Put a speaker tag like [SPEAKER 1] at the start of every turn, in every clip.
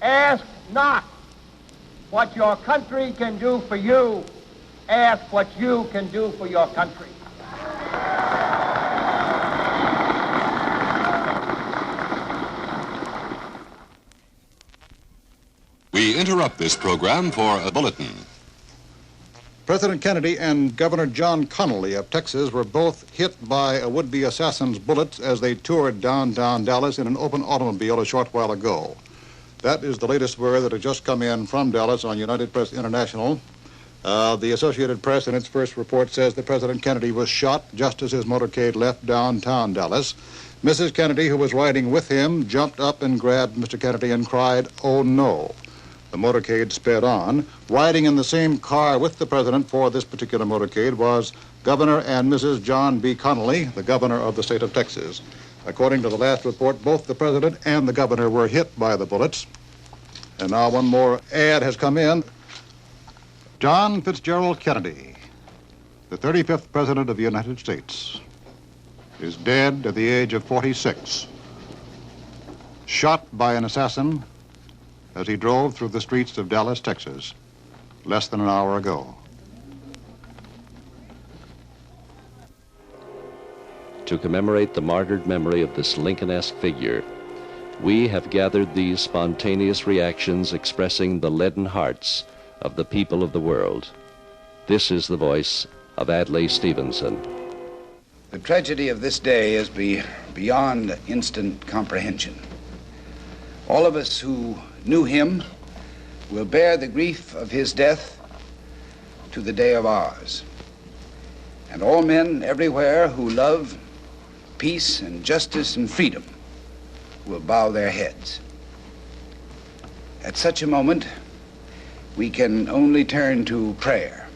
[SPEAKER 1] Ask not what your country can do for you. Ask what you can do for your country.
[SPEAKER 2] We interrupt this program for a bulletin.
[SPEAKER 3] President Kennedy and Governor John Connally of Texas were both hit by a would-be assassin's bullets as they toured downtown Dallas in an open automobile a short while ago. That is the latest word that has just come in from Dallas on United Press International. The Associated Press, in its first report, says that President Kennedy was shot just as his motorcade left downtown Dallas. Mrs. Kennedy, who was riding with him, jumped up and grabbed Mr. Kennedy and cried, "Oh, no." The motorcade sped on. Riding in the same car with the president for this particular motorcade was Governor and Mrs. John B. Connally, the governor of the state of Texas. According to the last report, both the president and the governor were hit by the bullets. And now one more ad has come in. John Fitzgerald Kennedy, the 35th president of the United States, is dead at the age of 46, shot by an assassin as he drove through the streets of Dallas, Texas, less than an hour ago.
[SPEAKER 4] To commemorate the martyred memory of this Lincoln-esque figure, we have gathered these spontaneous reactions expressing the leaden hearts of the people of the world. This is the voice of Adlai Stevenson.
[SPEAKER 5] The tragedy of this day is beyond instant comprehension. All of us who knew him will bear the grief of his death to the day of ours. And all men everywhere who love peace and justice and freedom will bow their heads. At such a moment, we can only turn to prayer.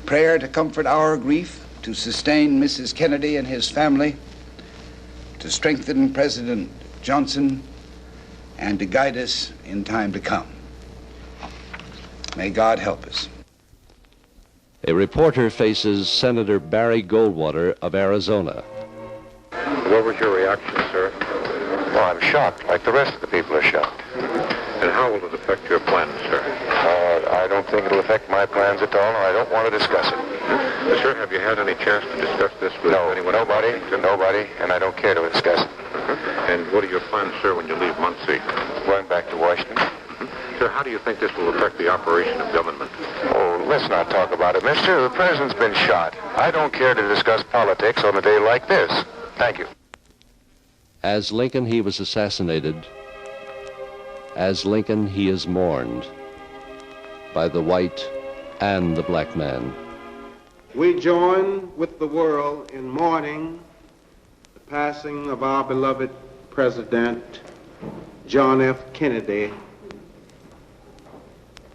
[SPEAKER 5] Prayer to comfort our grief, to sustain Mrs. Kennedy and his family, to strengthen President Johnson, and to guide us in time to come. May God help us.
[SPEAKER 4] A reporter faces Senator Barry Goldwater of Arizona.
[SPEAKER 6] What was your reaction, sir?
[SPEAKER 7] Well, I'm shocked, like the rest of the people are shocked.
[SPEAKER 6] And how will it affect your plans, sir?
[SPEAKER 7] I don't think it'll affect my plans at all, and I don't want to discuss it.
[SPEAKER 6] Sir, have you had any chance to discuss this with anyone?
[SPEAKER 7] Nobody, and I don't care to discuss it.
[SPEAKER 6] And what are your plans, sir, when you leave Muncie?
[SPEAKER 7] Going back to Washington.
[SPEAKER 6] Sir, how do you think this will affect the operation of government?
[SPEAKER 7] Oh, let's not talk about it, mister. The president's been shot. I don't care to discuss politics on a day like this. Thank you.
[SPEAKER 4] As Lincoln, he was assassinated. As Lincoln, he is mourned by the white and the black man.
[SPEAKER 8] We join with the world in mourning the passing of our beloved President John F. Kennedy,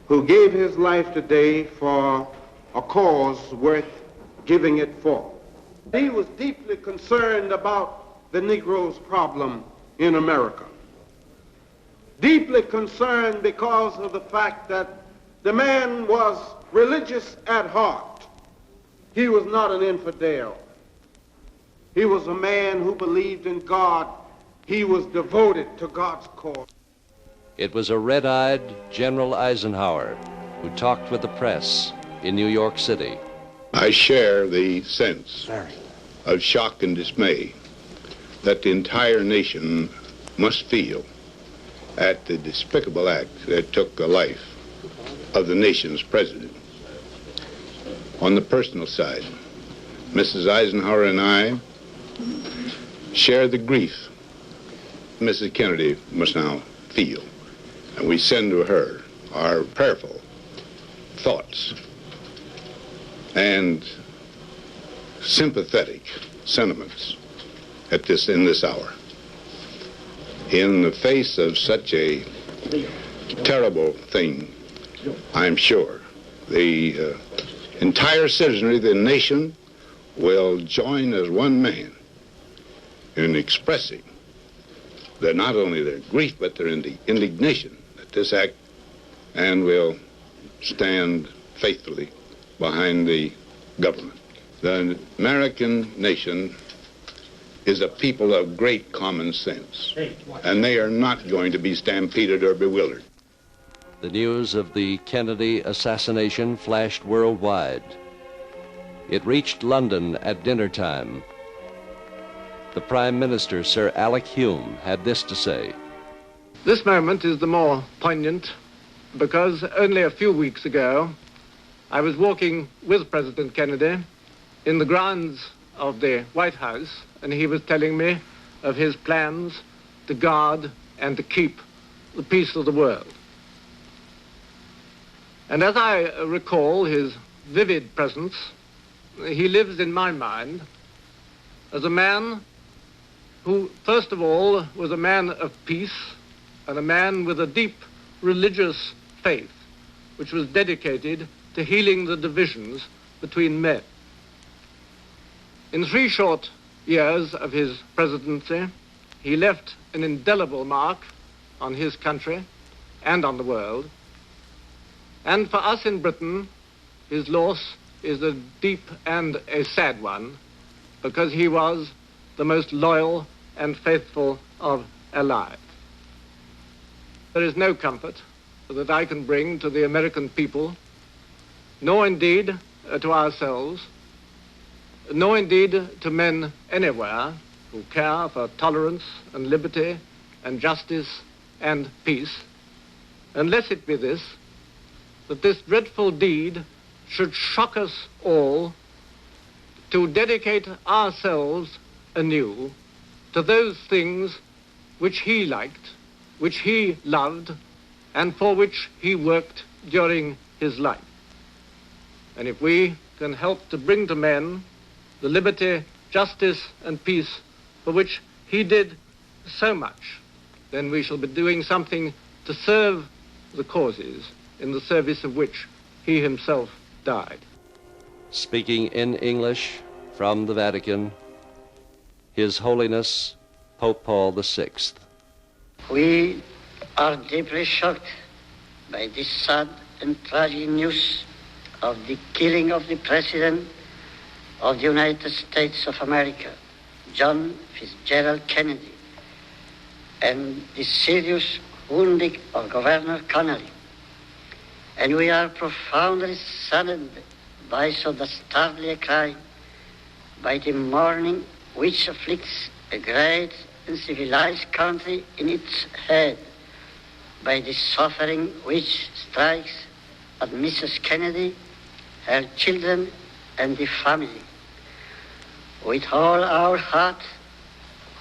[SPEAKER 8] who gave his life today for a cause worth giving it for. He was deeply concerned about the Negro's problem in America. Deeply concerned because of the fact that the man was religious at heart. He was not an infidel. He was a man who believed in God. He was devoted to God's cause.
[SPEAKER 4] It was a red-eyed General Eisenhower who talked with the press in New York City.
[SPEAKER 9] I share the sense of shock and dismay that the entire nation must feel at the despicable act that took the life of the nation's president. On the personal side, Mrs. Eisenhower and I share the grief Mrs. Kennedy must now feel, and we send to her our prayerful thoughts and sympathetic sentiments in this hour. In the face of such a terrible thing, I'm sure the entire citizenry of the nation will join as one man in expressing not only their grief, but their indignation at this act, and will stand faithfully behind the government. The American nation is a people of great common sense, and they are not going to be stampeded or bewildered.
[SPEAKER 4] The news of the Kennedy assassination flashed worldwide. It reached London at dinner time. The Prime Minister, Sir Alec Hume, had this to say.
[SPEAKER 10] This moment is the more poignant because only a few weeks ago I was walking with President Kennedy in the grounds of the White House, and he was telling me of his plans to guard and to keep the peace of the world. And as I recall his vivid presence, he lives in my mind as a man who, first of all, was a man of peace and a man with a deep religious faith, which was dedicated to healing the divisions between men. In 3 short years of his presidency, he left an indelible mark on his country and on the world. And for us in Britain, his loss is a deep and a sad one, because he was the most loyal and faithful of allies. There is no comfort that I can bring to the American people, nor indeed to ourselves, nor indeed to men anywhere who care for tolerance and liberty and justice and peace, unless it be this, that this dreadful deed should shock us all to dedicate ourselves anew to those things which he liked, which he loved, and for which he worked during his life. And if we can help to bring to men the liberty, justice, and peace for which he did so much, then we shall be doing something to serve the causes in the service of which he himself died.
[SPEAKER 4] Speaking in English from the Vatican, His Holiness Pope Paul VI.
[SPEAKER 11] We are deeply shocked by this sad and tragic news of the killing of the President of the United States of America, John Fitzgerald Kennedy, and the serious wounding of Governor Connally. And we are profoundly saddened by so dastardly a crime, by the mourning which afflicts a great and civilized country in its head, by the suffering which strikes at Mrs. Kennedy, her children, and the family. With all our heart,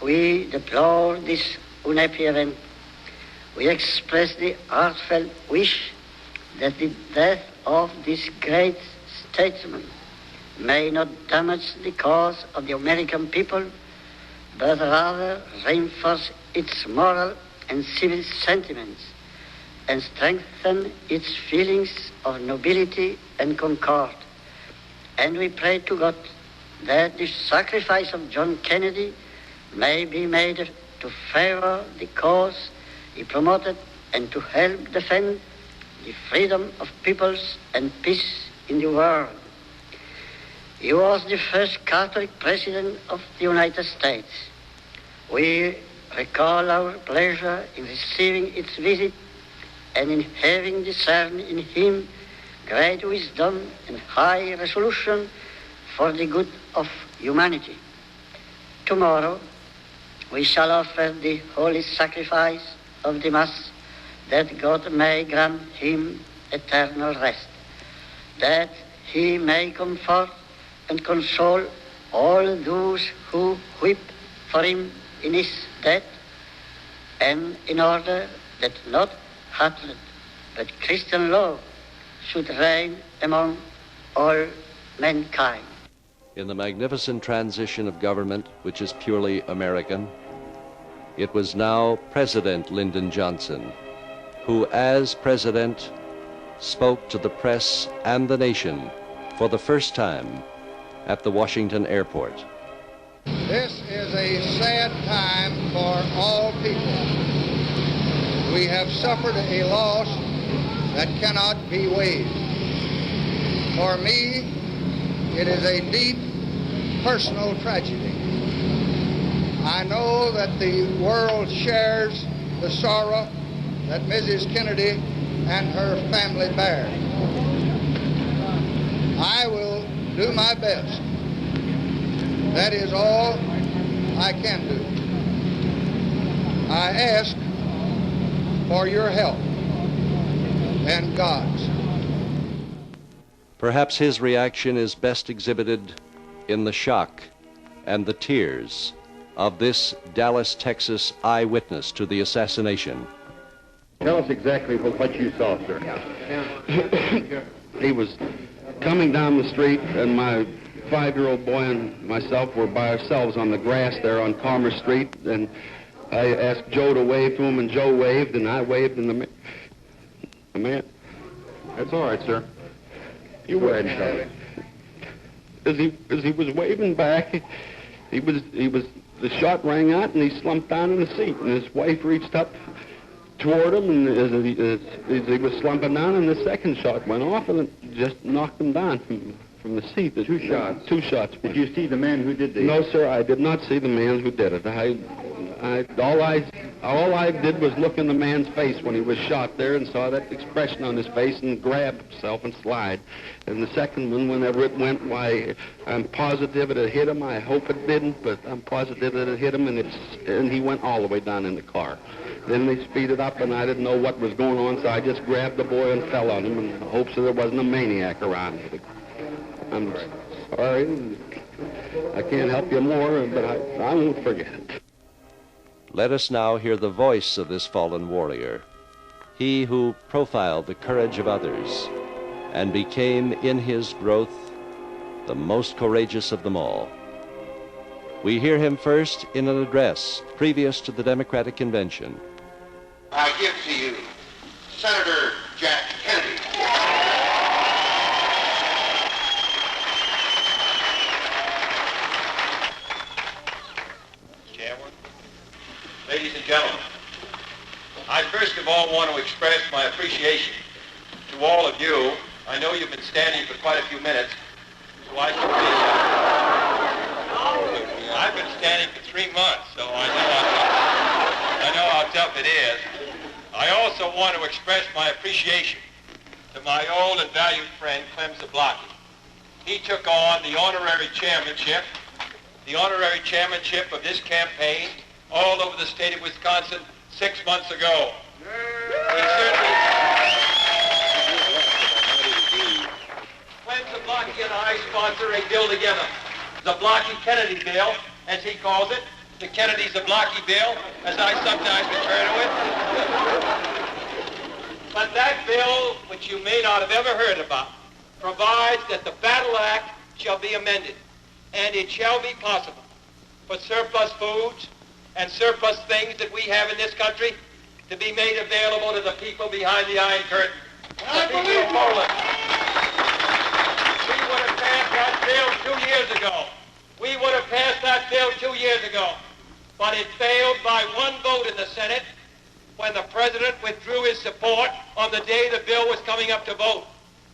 [SPEAKER 11] we deplore this unhappy event. We express the heartfelt wish that the death of this great statesman may not damage the cause of the American people, but rather reinforce its moral and civil sentiments and strengthen its feelings of nobility and concord. And we pray to God that the sacrifice of John Kennedy may be made to favor the cause he promoted and to help defend the freedom of peoples and peace in the world. He was the first Catholic president of the United States. We recall our pleasure in receiving its visit and in having discerned in him great wisdom and high resolution for the good of humanity. Tomorrow, we shall offer the holy sacrifice of the Mass, that God may grant him eternal rest, that he may comfort and console all those who weep for him in his death, and in order that not hatred but Christian love should reign among all mankind.
[SPEAKER 4] In the magnificent transition of government, which is purely American, it was now President Lyndon Johnson who, as president, spoke to the press and the nation for the first time at the Washington airport.
[SPEAKER 12] This is a sad time for all people. We have suffered a loss that cannot be weighed. For me, it is a deep personal tragedy. I know that the world shares the sorrow that Mrs. Kennedy and her family bear. I will do my best. That is all I can do. I ask for your help and God's.
[SPEAKER 4] Perhaps his reaction is best exhibited in the shock and the tears of this Dallas, Texas eyewitness to the assassination.
[SPEAKER 13] Tell us exactly what you saw, sir. He was coming down the street, and my 5-year-old boy and myself were by ourselves on the grass there on Commerce Street, and I asked Joe to wave to him, and Joe waved, and I waved, and the man...
[SPEAKER 6] That's all right, sir.
[SPEAKER 13] You go ahead and tell it. As he was waving back, the shot rang out, and he slumped down in the seat, and his wife reached up toward him, and as he was slumping down, and the second shot went off, and it just knocked him down from the seat. Two shots. Two shots.
[SPEAKER 6] Did you see the man who did this?
[SPEAKER 13] No, sir, I did not see the man who did it. All I did was look in the man's face when he was shot there and saw that expression on his face and grab himself and slide. And the second one, whenever it went, why, I'm positive it had hit him. I hope it didn't, but I'm positive that it hit him, and he went all the way down in the car. Then they speeded up, and I didn't know what was going on, so I just grabbed the boy and fell on him in the hopes that there wasn't a maniac around. I'm sorry. I can't help you more, but I won't forget it.
[SPEAKER 4] Let us now hear the voice of this fallen warrior, he who profiled the courage of others and became in his growth the most courageous of them all. We hear him first in an address previous to the Democratic Convention.
[SPEAKER 14] I give to you Senator Jack Kennedy.
[SPEAKER 1] Ladies and gentlemen, I first of all want to express my appreciation to all of you. I know you've been standing for quite a few minutes, so I should be... I've been standing for 3 months, so I know how tough it is. I also want to express my appreciation to my old and valued friend, Clem Zablocki. He took on the honorary chairmanship of this campaign all over the state of Wisconsin 6 months ago. Clem Zablocki and I sponsor a bill together, the Zablocki-Kennedy bill, as he calls it, the Kennedy-Zablocki bill, as I sometimes refer to it. But that bill, which you may not have ever heard about, provides that the Battle Act shall be amended, and it shall be possible for surplus foods and surplus things that we have in this country to be made available to the people behind the Iron Curtain. The people of Poland. We would have passed that bill 2 years ago. We would have passed that bill 2 years ago. But it failed by 1 vote in the Senate when the President withdrew his support on the day the bill was coming up to vote.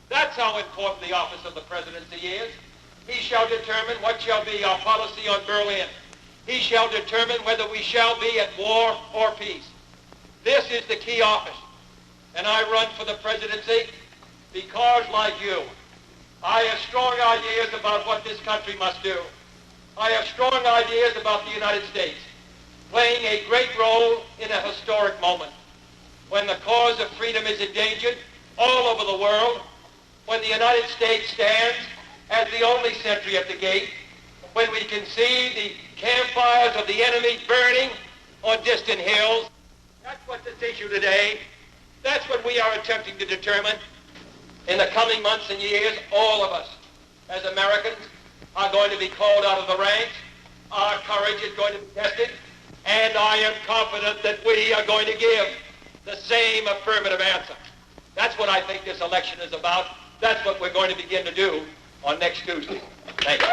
[SPEAKER 1] That's how important the office of the Presidency is. He shall determine what shall be our policy on Berlin. He shall determine whether we shall be at war or peace. This is the key office. And I run for the presidency because, like you, I have strong ideas about what this country must do. I have strong ideas about the United States playing a great role in a historic moment when the cause of freedom is endangered all over the world, when the United States stands as the only sentry at the gate, when we can see the campfires of the enemy burning on distant hills. That's what this issue today, that's what we are attempting to determine. In the coming months and years, all of us, as Americans, are going to be called out of the ranks. Our courage is going to be tested, and I am confident that we are going to give the same affirmative answer. That's what I think this election is about. That's what we're going to begin to do on next Tuesday. Thank you.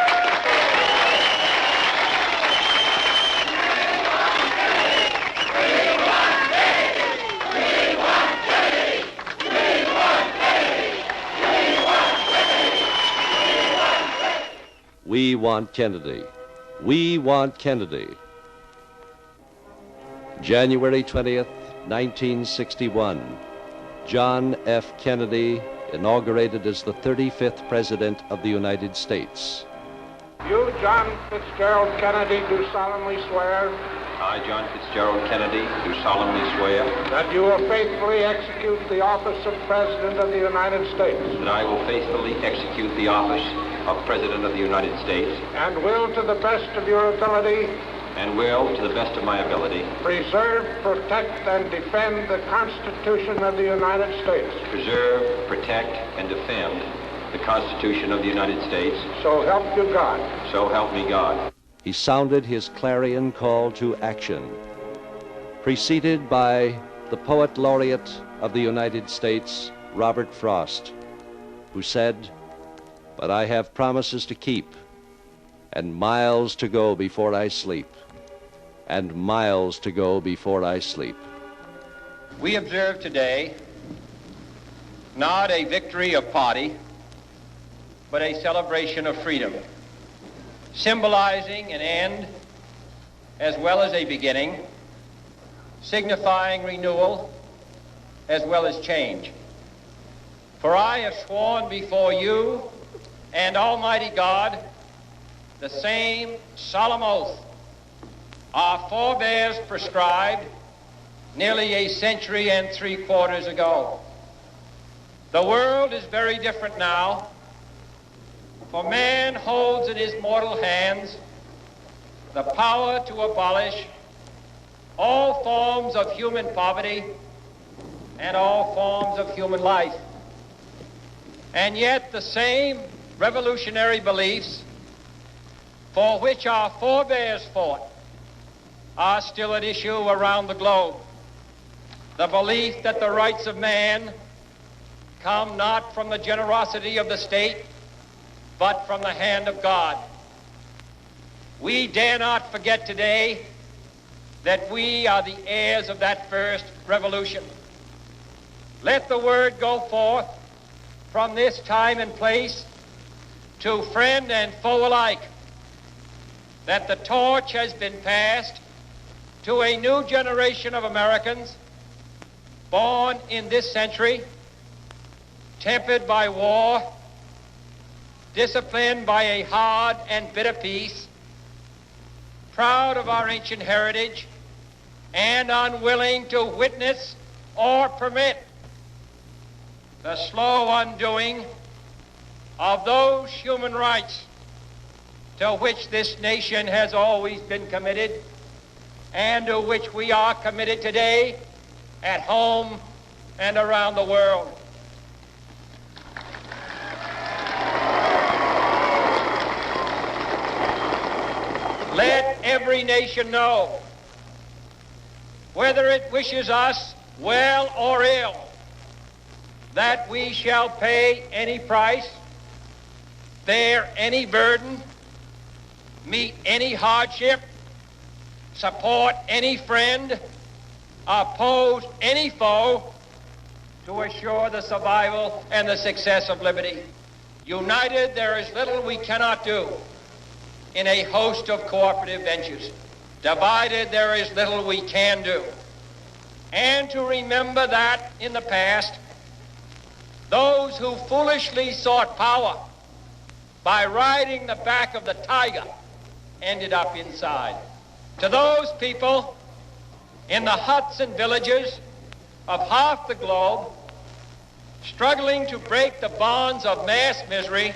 [SPEAKER 4] We want Kennedy. We want Kennedy. January 20th, 1961, John F. Kennedy inaugurated as the 35th President of the United States.
[SPEAKER 10] You, John Fitzgerald Kennedy, do solemnly swear
[SPEAKER 15] I, John Fitzgerald Kennedy, do solemnly swear
[SPEAKER 10] that you will faithfully execute the office of President of the United States
[SPEAKER 15] that I will faithfully execute the office of President of the United States
[SPEAKER 10] and will, to the best of your ability,
[SPEAKER 15] to the best of my ability,
[SPEAKER 10] preserve, protect, and defend the Constitution of the United States.
[SPEAKER 15] Preserve, protect, and defend the Constitution of the United States.
[SPEAKER 10] So help you God.
[SPEAKER 15] So help me God.
[SPEAKER 4] He sounded his clarion call to action, preceded by the Poet Laureate of the United States, Robert Frost, who said, "But I have promises to keep, and miles to go before I sleep, and miles to go before I sleep."
[SPEAKER 1] We observe today not a victory of party, but a celebration of freedom, symbolizing an end as well as a beginning, signifying renewal as well as change. For I have sworn before you and Almighty God the same solemn oath our forebears prescribed nearly a century and 3/4 ago. The world is very different now, for man holds in his mortal hands the power to abolish all forms of human poverty and all forms of human life. And yet the same revolutionary beliefs for which our forebears fought are still at issue around the globe. The belief that the rights of man come not from the generosity of the state, but from the hand of God. We dare not forget today that we are the heirs of that first revolution. Let the word go forth from this time and place to friend and foe alike that the torch has been passed to a new generation of Americans born in this century, tempered by war, disciplined by a hard and bitter peace, proud of our ancient heritage, and unwilling to witness or permit the slow undoing of those human rights to which this nation has always been committed and to which we are committed today at home and around the world. Let every nation know, whether it wishes us well or ill, that we shall pay any price, bear any burden, meet any hardship, support any friend, oppose any foe to assure the survival and the success of liberty. United, there is little we cannot do in a host of cooperative ventures. Divided, there is little we can do. And to remember that in the past, those who foolishly sought power by riding the back of the tiger ended up inside. To those people in the huts and villages of half the globe struggling to break the bonds of mass misery,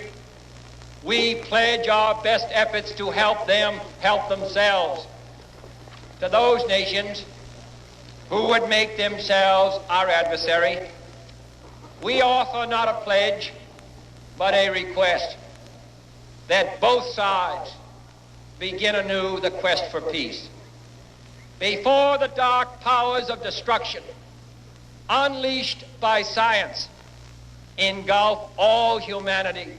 [SPEAKER 1] we pledge our best efforts to help them help themselves. To those nations who would make themselves our adversary, we offer not a pledge, but a request that both sides begin anew the quest for peace. Before the dark powers of destruction, unleashed by science, engulf all humanity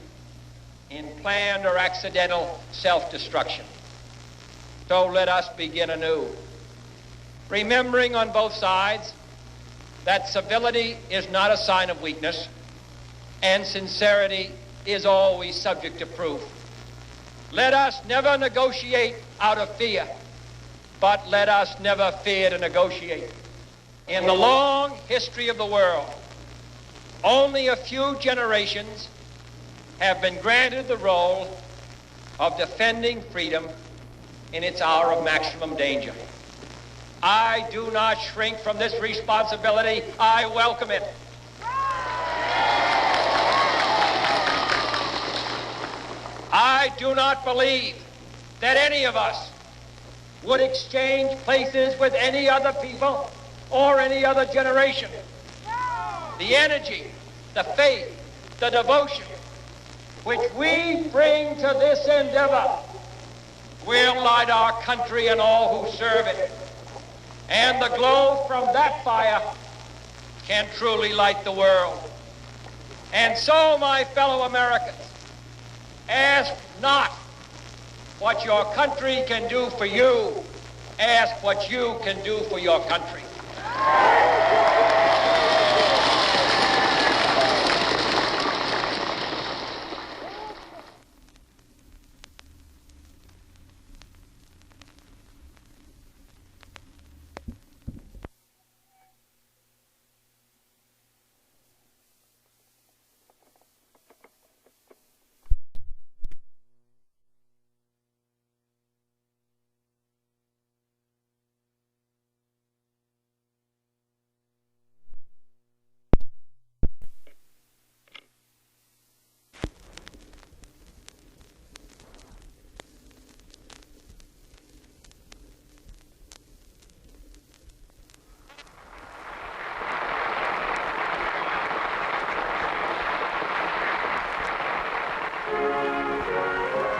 [SPEAKER 1] in planned or accidental self-destruction. So let us begin anew, remembering on both sides that civility is not a sign of weakness, and sincerity is always subject to proof. Let us never negotiate out of fear, but let us never fear to negotiate. In the long history of the world, only a few generations have been granted the role of defending freedom in its hour of maximum danger. I do not shrink from this responsibility. I welcome it. I do not believe that any of us would exchange places with any other people or any other generation. The energy, the faith, the devotion which we bring to this endeavor will light our country and all who serve it. And the glow from that fire can truly light the world. And so, my fellow Americans, ask not what your country can do for you. Ask what you can do for your country.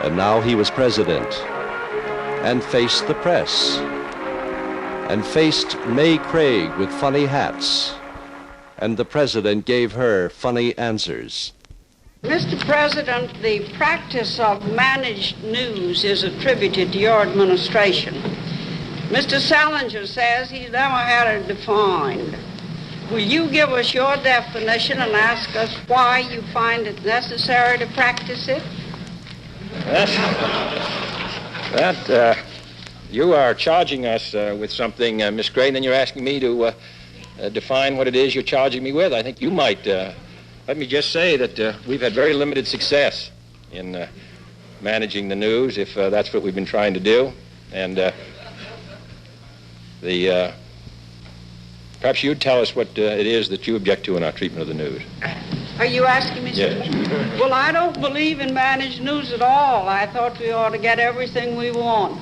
[SPEAKER 4] And now he was president, and faced the press, and faced May Craig with funny hats, and the president gave her funny answers.
[SPEAKER 16] Mr. President, the practice of managed news is attributed to your administration. Mr. Salinger says he's never had it defined. Will you give us your definition and ask us why you find it necessary to practice it?
[SPEAKER 15] You are charging us with something, Miss Gray, and then you're asking me to define what it is you're charging me with. I think you might. Let me just say that we've had very limited success in managing the news, if that's what we've been trying to do. And perhaps you'd tell us what it is that you object to in our treatment of the news.
[SPEAKER 16] Are you asking me?
[SPEAKER 15] Yes.
[SPEAKER 16] Well, I don't believe in managed news at all. I thought we ought to get everything we want.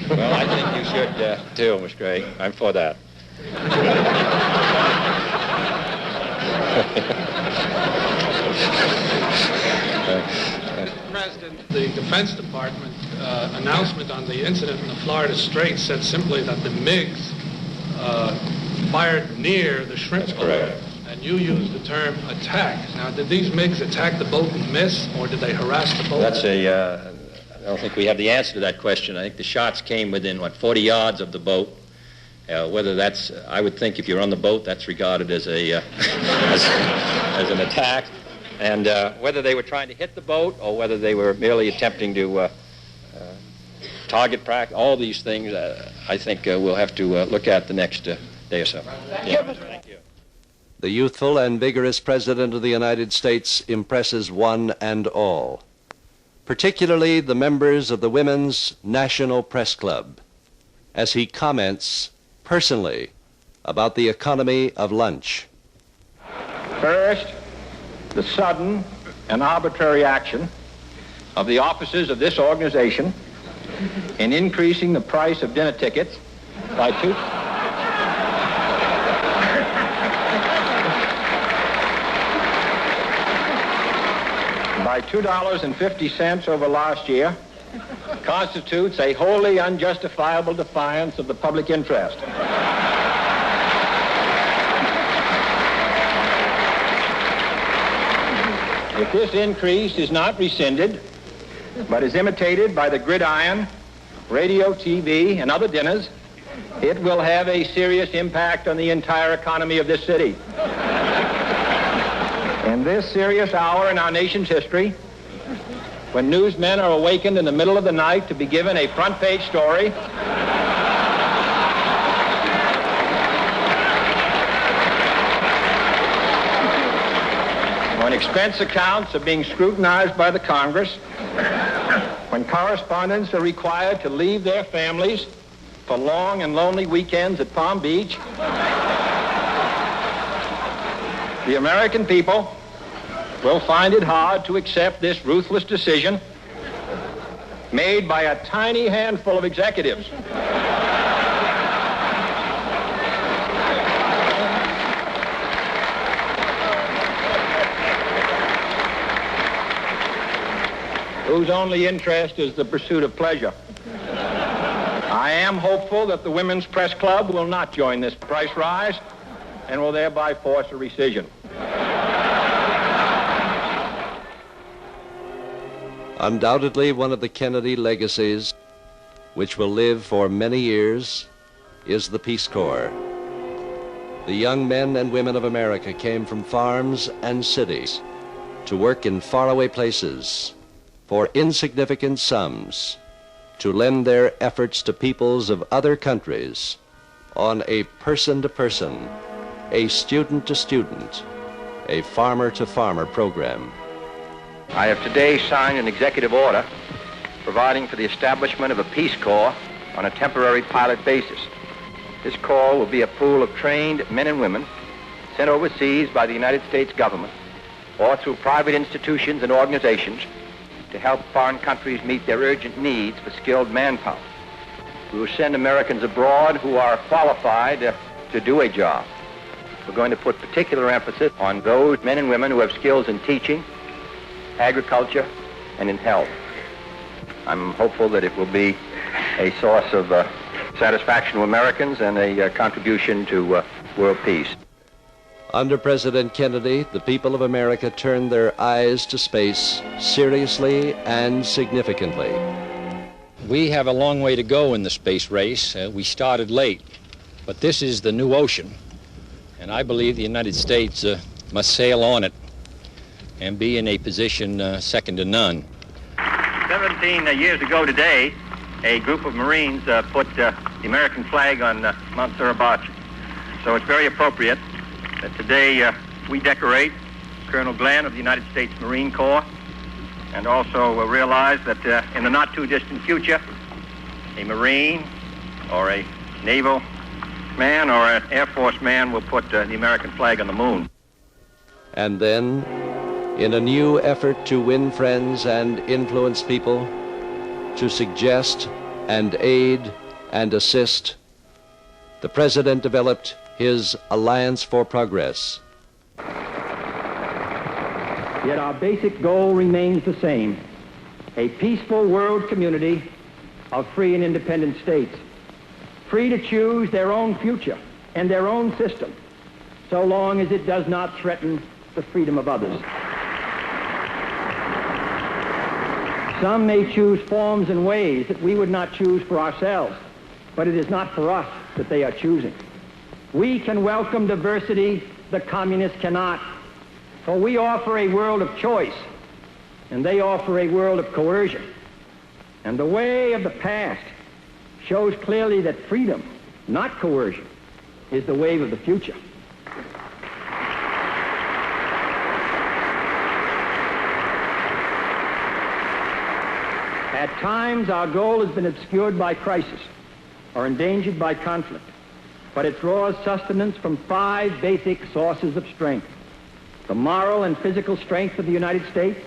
[SPEAKER 15] Well, I think you should, too, Miss Gray. I'm for that.
[SPEAKER 17] Mr. President, the Defense Department announcement on the incident in the Florida Straits said simply that the MiGs fired near the shrimp boat. And you used the term attack. Now, did these MiGs attack the boat and miss, or did they harass the boat?
[SPEAKER 15] That's I don't think we have the answer to that question. I think the shots came within, 40 yards of the boat. Whether that's, I would think if you're on the boat, that's regarded as a as an attack. And whether they were trying to hit the boat or whether they were merely attempting to target practice, all these things, I think we'll have to look at the next day or so. Yeah. Thank you.
[SPEAKER 4] The youthful and vigorous President of the United States impresses one and all, particularly the members of the Women's National Press Club, as he comments personally about the economy of lunch.
[SPEAKER 15] First, the sudden and arbitrary action of the officers of this organization in increasing the price of dinner tickets by $2.50 over last year constitutes a wholly unjustifiable defiance of the public interest. If this increase is not rescinded, but is imitated by the gridiron, radio, TV, and other dinners, it will have a serious impact on the entire economy of this city. In this serious hour in our nation's history, when newsmen are awakened in the middle of the night to be given a front-page story
[SPEAKER 18] when expense accounts are being scrutinized by the Congress, when correspondents are required to leave their families for long and lonely weekends at Palm Beach, the American people will find it hard to accept this ruthless decision made by a tiny handful of executives. Whose only interest is the pursuit of pleasure. I am hopeful that the Women's Press Club will not join this price rise and will thereby force a rescission.
[SPEAKER 4] Undoubtedly, one of the Kennedy legacies, which will live for many years, is the Peace Corps. The young men and women of America came from farms and cities to work in faraway places for insignificant sums, to lend their efforts to peoples of other countries on a person-to-person, a student-to-student, a farmer-to-farmer program.
[SPEAKER 18] I have today signed an executive order providing for the establishment of a Peace Corps on a temporary pilot basis. This corps will be a pool of trained men and women sent overseas by the United States government or through private institutions and organizations to help foreign countries meet their urgent needs for skilled manpower. We will send Americans abroad who are qualified to do a job. We're going to put particular emphasis on those men and women who have skills in teaching, agriculture, and in health. I'm hopeful that it will be a source of satisfaction to Americans and a contribution to world peace.
[SPEAKER 4] Under President Kennedy, the people of America turned their eyes to space seriously and significantly.
[SPEAKER 15] We have a long way to go in the space race. We started late, but this is the new ocean, and I believe the United States must sail on it and be in a position second to none.
[SPEAKER 18] 17 years ago today, a group of Marines put the American flag on Mount Suribachi. So it's very appropriate that today we decorate Colonel Glenn of the United States Marine Corps, and also realize that in the not-too-distant future, a Marine or a naval man or an Air Force man will put the American flag on the moon.
[SPEAKER 4] And then, in a new effort to win friends and influence people, to suggest and aid and assist, the President developed his Alliance for Progress.
[SPEAKER 10] Yet our basic goal remains the same: a peaceful world community of free and independent states, free to choose their own future and their own system, so long as it does not threaten the freedom of others. Some may choose forms and ways that we would not choose for ourselves, but it is not for us that they are choosing. We can welcome diversity, the communists cannot, for we offer a world of choice, and they offer a world of coercion. And the way of the past shows clearly that freedom, not coercion, is the wave of the future. At times, our goal has been obscured by crisis or endangered by conflict, but it draws sustenance from 5 basic sources of strength: the moral and physical strength of the United States,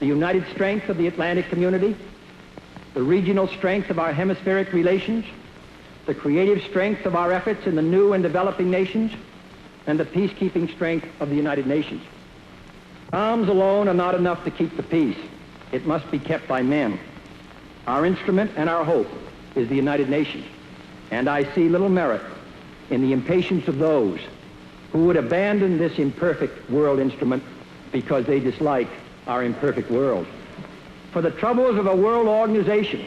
[SPEAKER 10] the united strength of the Atlantic community, the regional strength of our hemispheric relations, the creative strength of our efforts in the new and developing nations, and the peacekeeping strength of the United Nations. Arms alone are not enough to keep the peace. It must be kept by men. Our instrument and our hope is the United Nations, and I see little merit in the impatience of those who would abandon this imperfect world instrument because they dislike our imperfect world. For the troubles of a world organization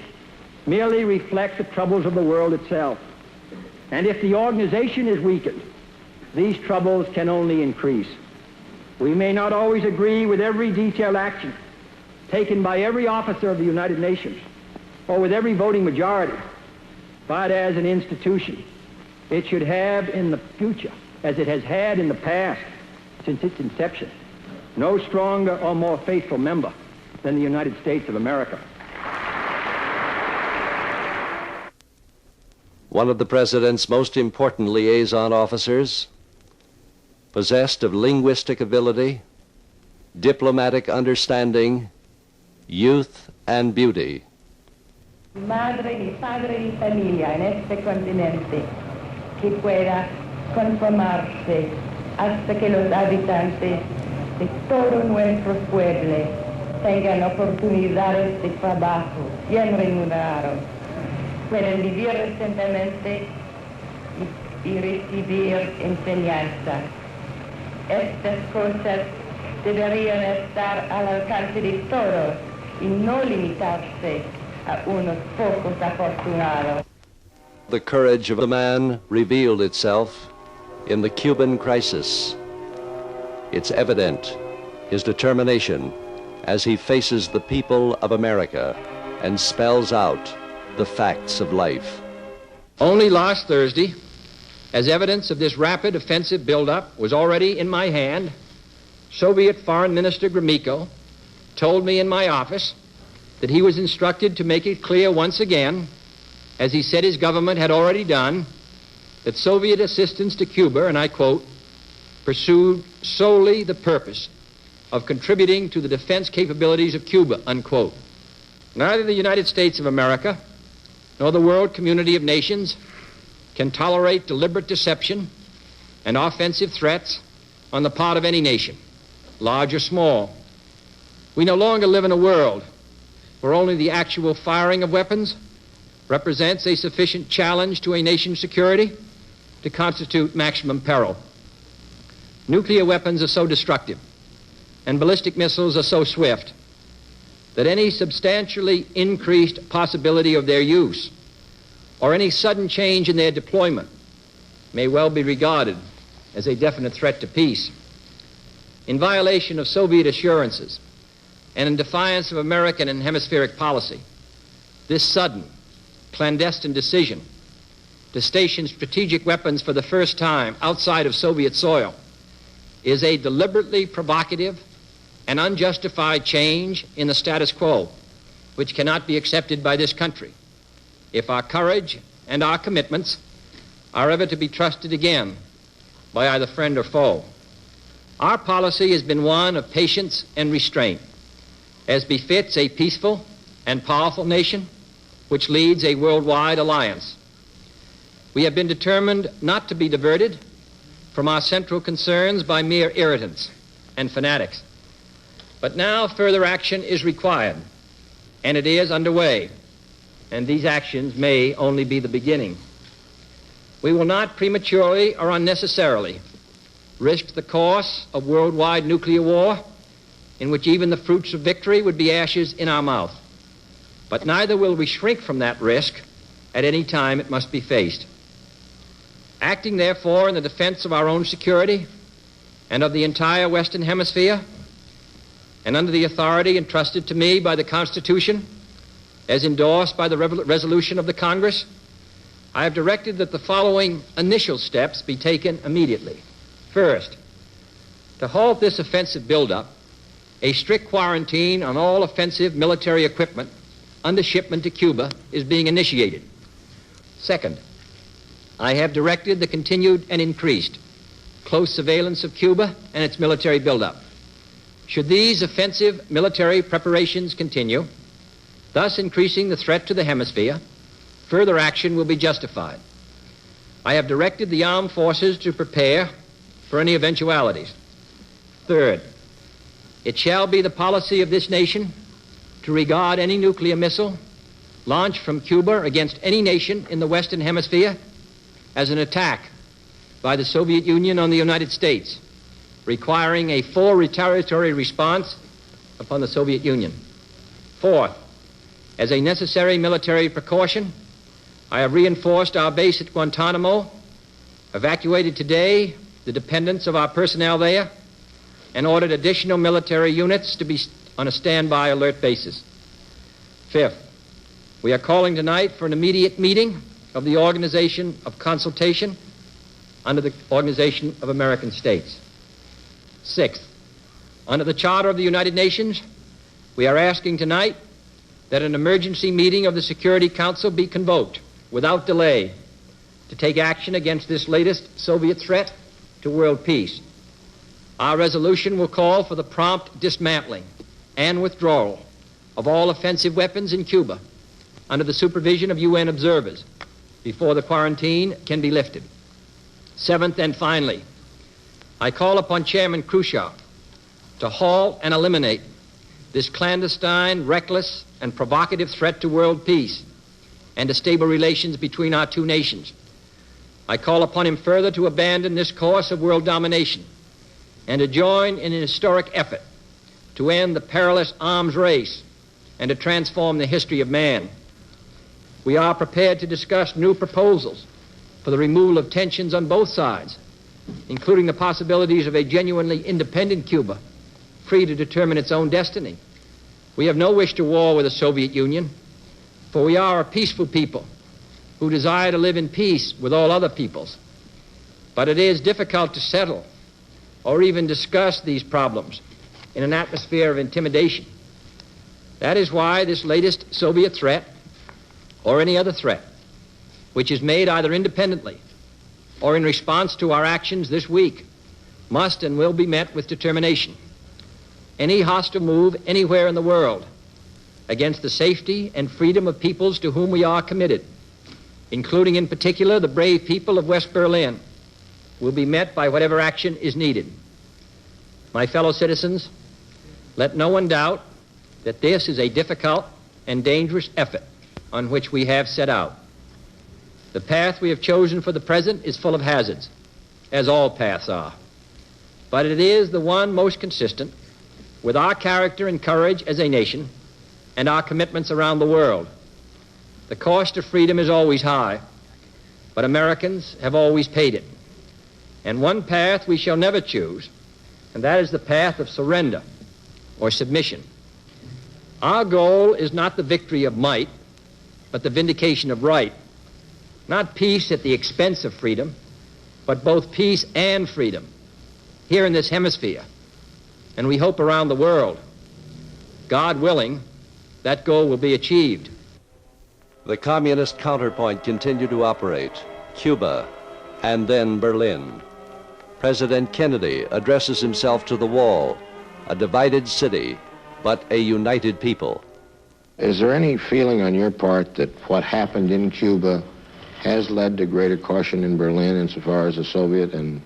[SPEAKER 10] merely reflect the troubles of the world itself. And if the organization is weakened, these troubles can only increase. We may not always agree with every detailed action taken by every officer of the United Nations or with every voting majority, but as an institution, it should have in the future, as it has had in the past since its inception,
[SPEAKER 19] no stronger or more faithful member than the United States of America.
[SPEAKER 4] One of the President's most important liaison officers, possessed of linguistic ability, diplomatic understanding, youth, and beauty.
[SPEAKER 20] Madre y padre y familia en este continente que pueda conformarse hasta que los habitantes de todos nuestros pueblos tengan oportunidades de trabajo bien remunerados, puedan vivir decentemente y recibir enseñanza. Estas cosas deberían estar al alcance de todos y no limitarse a unos pocos afortunados.
[SPEAKER 4] The courage of the man revealed itself in the Cuban crisis. It's evident his determination as he faces the people of America and spells out the facts of life.
[SPEAKER 15] Only last Thursday, as evidence of this rapid offensive buildup was already in my hand, Soviet Foreign Minister Gromyko told me in my office that he was instructed to make it clear once again, as he said his government had already done, that Soviet assistance to Cuba, and I quote, pursued solely the purpose of contributing to the defense capabilities of Cuba, unquote. Neither the United States of America nor the world community of nations can tolerate deliberate deception and offensive threats on the part of any nation, large or small. We no longer live in a world where only the actual firing of weapons represents a sufficient challenge to a nation's security to constitute maximum peril. Nuclear weapons are so destructive and ballistic missiles are so swift that any substantially increased possibility of their use or any sudden change in their deployment may well be regarded as a definite threat to peace. In violation of Soviet assurances and in defiance of American and hemispheric policy, this sudden, clandestine decision to station strategic weapons for the first time outside of Soviet soil is a deliberately provocative and unjustified change in the status quo, which cannot be accepted by this country if our courage and our commitments are ever to be trusted again by either friend or foe. Our policy has been one of patience and restraint, as befits a peaceful and powerful nation which leads a worldwide alliance. We have been determined not to be diverted from our central concerns by mere irritants and fanatics. But now further action is required, and it is underway, and these actions may only be the beginning. We will not prematurely or unnecessarily risk the course of worldwide nuclear war, in which even the fruits of victory would be ashes in our mouth. But neither will we shrink from that risk at any time it must be faced. Acting, therefore, in the defense of our own security and of the entire Western Hemisphere, and under the authority entrusted to me by the Constitution, as endorsed by the resolution of the Congress, I have directed that the following initial steps be taken immediately. First, to halt this offensive buildup, a strict quarantine on all offensive military equipment under shipment to Cuba is being initiated. Second, I have directed the continued and increased close surveillance of Cuba and its military buildup. Should these offensive military preparations continue, thus increasing the threat to the hemisphere, further action will be justified. I have directed the armed forces to prepare for any eventualities. Third, it shall be the policy of this nation to regard any nuclear missile launched from Cuba against any nation in the Western Hemisphere as an attack by the Soviet Union on the United States, requiring a full retaliatory response upon the Soviet Union. Fourth, as a necessary military precaution, I have reinforced our base at Guantanamo, evacuated today the dependents of our personnel there, and ordered additional military units to be on a standby alert basis. Fifth, we are calling tonight for an immediate meeting of the Organization of Consultation under the Organization of American States. Sixth,
[SPEAKER 21] Under the Charter of the United Nations, we are asking tonight that an emergency meeting of the Security Council be convoked without delay to take action against this latest Soviet threat to world peace. Our resolution will call for the prompt dismantling and withdrawal of all offensive weapons in Cuba under the supervision of UN observers before the quarantine can be lifted. Seventh and finally, I call upon Chairman Khrushchev to halt and eliminate this clandestine, reckless, and provocative threat to world peace and to stable relations between our two nations. I call upon him further to abandon this course of world domination and to join in an historic effort to end the perilous arms race and to transform the history of man. We are prepared to discuss new proposals for the removal of tensions on both sides, including the possibilities of a genuinely independent Cuba, free to determine its own destiny. We have no wish to war with the Soviet Union, for we are a peaceful people who desire to live in peace with all other peoples. But it is difficult to settle or even discuss these problems in an atmosphere of intimidation. That is why this latest Soviet threat, or any other threat, which is made either independently or in response to our actions this week, must and will be met with determination. Any hostile move anywhere in the world against the safety and freedom of peoples to whom we are committed, including in particular the brave people of West Berlin, will be met by whatever action is needed. My fellow citizens, let no one doubt that this is a difficult and dangerous effort on which we have set out. The path we have chosen for the present is full of hazards, as all paths are. But it is the one most consistent with our character and courage as a nation and our commitments around the world. The cost of freedom is always high, but Americans have always paid it. And one path we shall never choose, and that is the path of surrender or submission. Our goal is not the victory of might, but the vindication of right. Not peace at the expense of freedom, but both peace and freedom here in this hemisphere, and we hope around the world. God willing, that goal will be achieved.
[SPEAKER 4] The communist counterpoint continued to operate. Cuba, and then Berlin. President Kennedy addresses himself to the wall, a divided city, but a united people.
[SPEAKER 6] Is there any feeling on your part that what happened in Cuba has led to greater caution in Berlin insofar as the Soviet and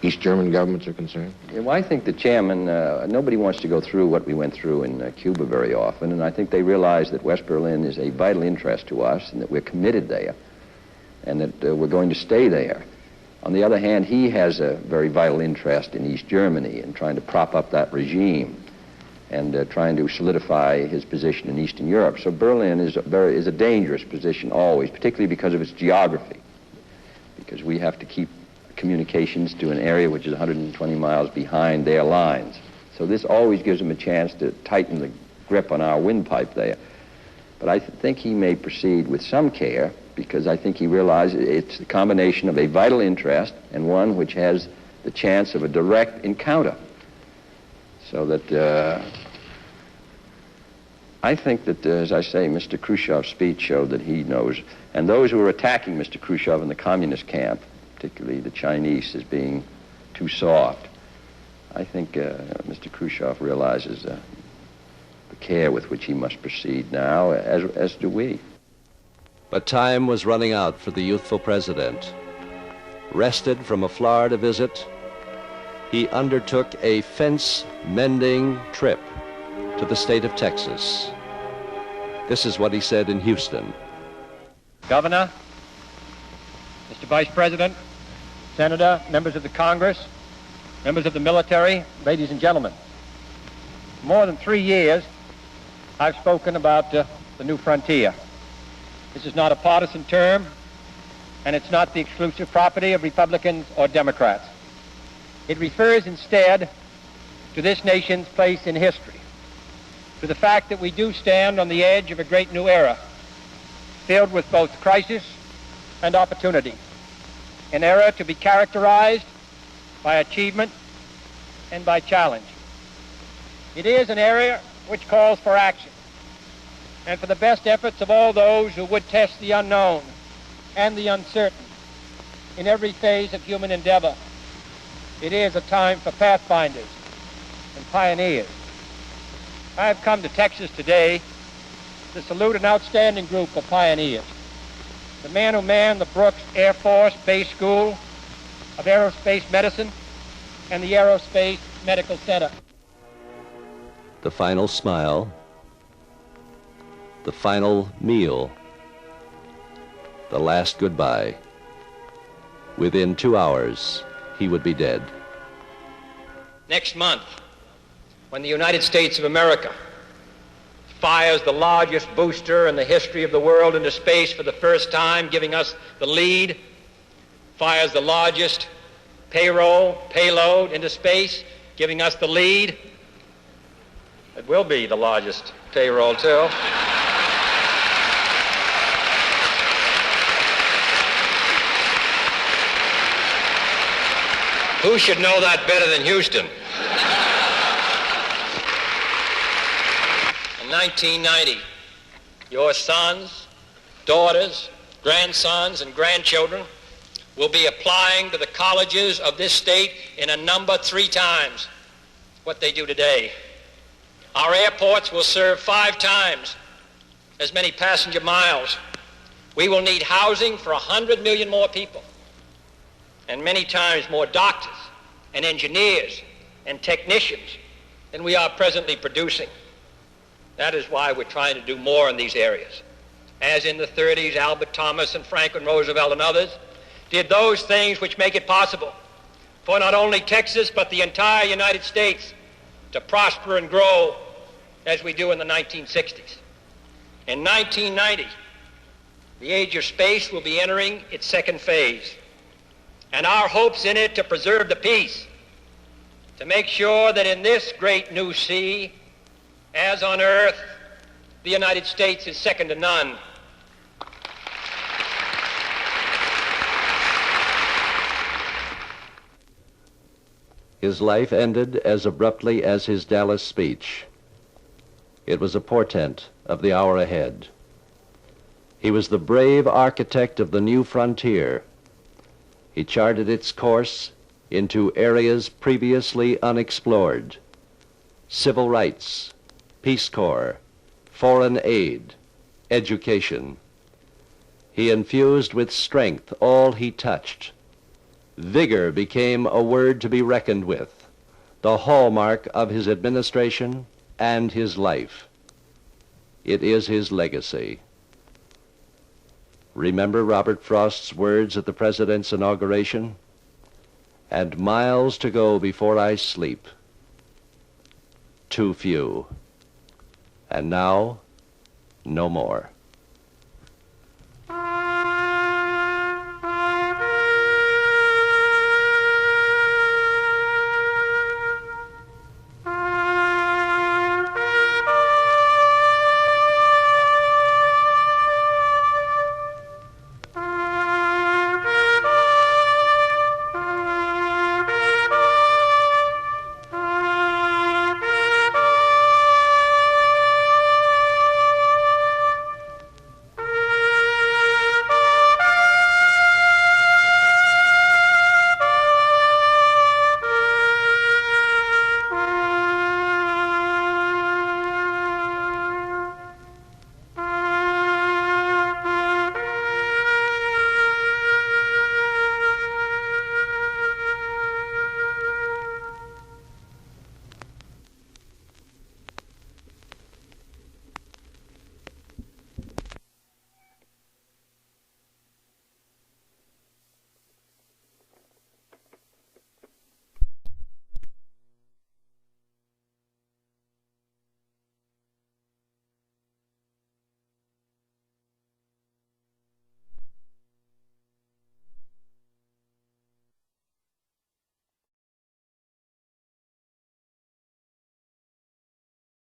[SPEAKER 6] East German governments are concerned?
[SPEAKER 18] Yeah, well, I think the chairman, nobody wants to go through what we went through in Cuba very often, and I think they realize that West Berlin is a vital interest to us and that we're committed there and that we're going to stay there. On the other hand, he has a very vital interest in East Germany and trying to prop up that regime and trying to solidify his position in Eastern Europe. So Berlin is a dangerous position always, particularly because of its geography, because we have to keep communications to an area which is 120 miles behind their lines. So this always gives him a chance to tighten the grip on our windpipe there. But I think he may proceed with some care, because I think he realizes it's a combination of a vital interest and one which has the chance of a direct encounter. So that I think that, as I say, Mr. Khrushchev's speech showed that he knows, and those who are attacking Mr. Khrushchev in the communist camp, particularly the Chinese, as being too soft, I think Mr. Khrushchev realizes the care with which he must proceed now, as do we.
[SPEAKER 4] But time was running out for the youthful president. Rested from a Florida visit, he undertook a fence-mending trip to the state of Texas. This is what he said in Houston.
[SPEAKER 21] Governor, Mr. Vice President, Senator, members of the Congress, members of the military, ladies and gentlemen. For more than 3 years, I've spoken about the new frontier. This is not a partisan term, and it's not the exclusive property of Republicans or Democrats. It refers instead to this nation's place in history, to the fact that we do stand on the edge of a great new era, filled with both crisis and opportunity, an era to be characterized by achievement, and by challenge. It is an area which calls for action and for the best efforts of all those who would test the unknown and the uncertain in every phase of human endeavor. It is a time for pathfinders and pioneers. I have come to Texas today to salute an outstanding group of pioneers. The man who manned the Brooks Air Force Base School of Aerospace Medicine and the Aerospace Medical Center.
[SPEAKER 4] The final smile, the final meal, the last goodbye. Within 2 hours, he would be dead.
[SPEAKER 21] Next month, when the United States of America fires the largest booster in the history of the world into space for the first time, giving us the lead, fires the largest payload into space, giving us the lead. It will be the largest payroll, too. Who should know that better than Houston? In 1990, your sons, daughters, grandsons, and grandchildren will be applying to the colleges of this state in a number 3 times what they do today. Our airports will serve 5 times as many passenger miles. We will need housing for 100 million more people, and many times more doctors and engineers and technicians than we are presently producing. That is why we're trying to do more in these areas. As in the 30s, Albert Thomas and Franklin Roosevelt and others did those things which make it possible for not only Texas but the entire United States to prosper and grow as we do in the 1960s. In 1990, the age of space will be entering its 2nd phase, and our hopes in it to preserve the peace, to make sure that in this great new sea, as on Earth, the United States is second to none.
[SPEAKER 4] His life ended as abruptly as his Dallas speech. It was a portent of the hour ahead. He was the brave architect of the new frontier. He charted its course into areas previously unexplored: civil rights, Peace Corps, foreign aid, education. He infused with strength all he touched. Vigor became a word to be reckoned with, the hallmark of his administration and his life. It is his legacy. Remember Robert Frost's words at the President's inauguration? "And miles to go before I sleep. Too few. And now, no more."